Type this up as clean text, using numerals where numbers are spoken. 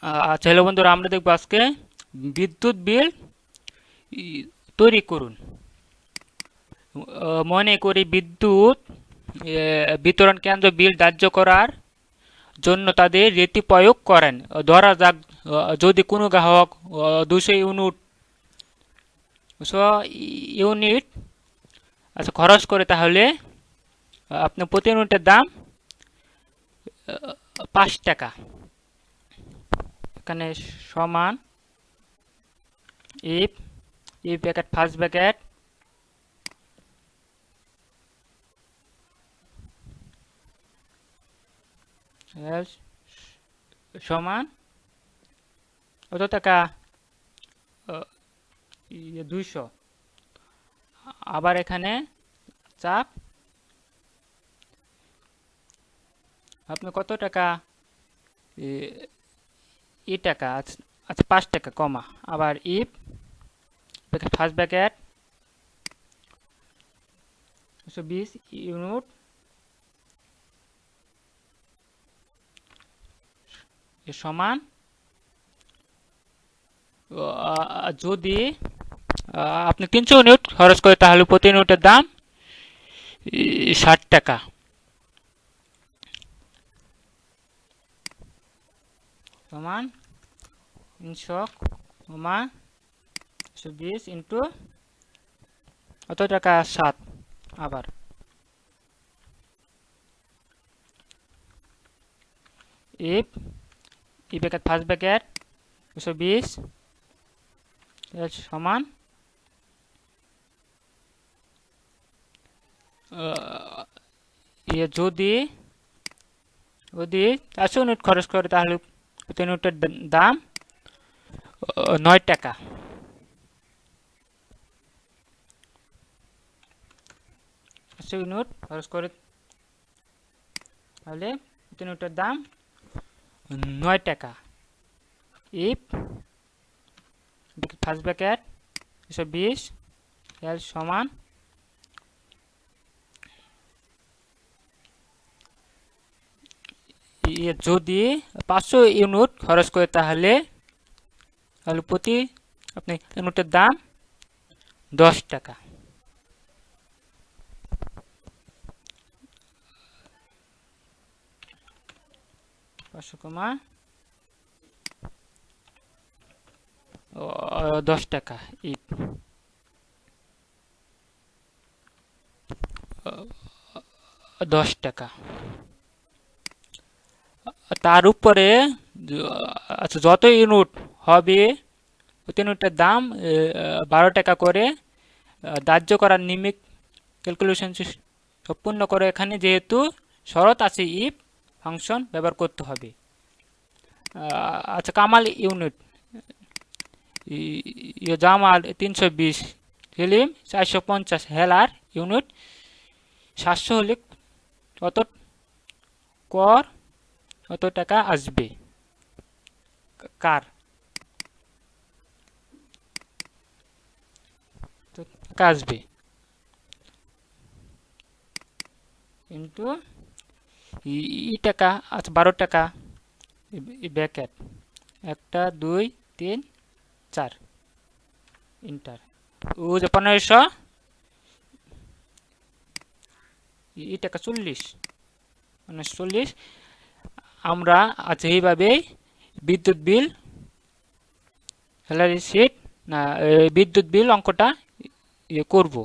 আচ্ছা হ্যালো বন্ধুরা, আমরা দেখবো আজকে বিদ্যুৎ বিল তৈরি করুন। মনে করি বিদ্যুৎ বিতরণ কেন্দ্র বিল ধার্য করার জন্য তাদের রীতি প্রয়োগ করেন। ধরা যাক যদি কোনো গ্রাহক 200 ইউনিট আচ্ছা খরচ করে, তাহলে আপনার প্রতি ইউনিটের দাম 5 টাকা। এখানে সমান ইফ ব্র্যাকেট ফার্স্ট ব্র্যাকেট সমান কত টাকা? 200। আবার এখানে চাপ আপনি কত টাকা? টাকা। আচ্ছা 5 টাকা কমা। আবার ইফ ফার্স্ট ব্র্যাকেট 120 ইউনিট সমান যদি আপনি 300 ইউনিট খরচ করে, তাহলে প্রতি ইউনিটের দাম 60 টাকা। সমান 300 কমা 120 ইন্টু কত টাকা? 7। আবার ইফ ব্র্যাকেট ফার্স্ট ব্র্যাকেট 120 সমান যদি 400 ইউনিট খরচ করে, তাহলে প্রতি ইউনিটের দাম 9 টাকা। ইউনিট খরচ করে, তাহলে প্রতি ইউনিটের দাম 9 টাকা। ইফ ফার্স্ট ব্র্যাকেট 120 সমান যদি 500 ইউনিট খরচ করে, তাহলে প্রতি আপনি ইউনিটের দাম 10 টাকা। কমা 10 টাকা। 10 টাকা। তার উপরে আচ্ছা যত ইউনিট হবে, প্রতি ইউনিটের দাম 12 টাকা করে ধার্য করার নিমিত্ত ক্যালকুলেশন সম্পূর্ণ করে। এখানে যেহেতু শরৎ আছে, ইফ ফাংশন ব্যবহার করতে হবে। আচ্ছা কামাল ইউনিট জামাল 320, সেলিম 450, হেলার ইউনিট 700 হলে কত কর কত টাকা আসবে? কার টাকা আসবে কিন্তু টাকা। আচ্ছা 12 টাকা ব্র্যাকেট 1 2 3 4 ইন্টার। ও যে 1500 টাকা 40 আমরা আচ্ছা এইভাবে বিদ্যুৎ বিল স্যালারি শিট না বিদ্যুৎ বিল অঙ্কটা করব।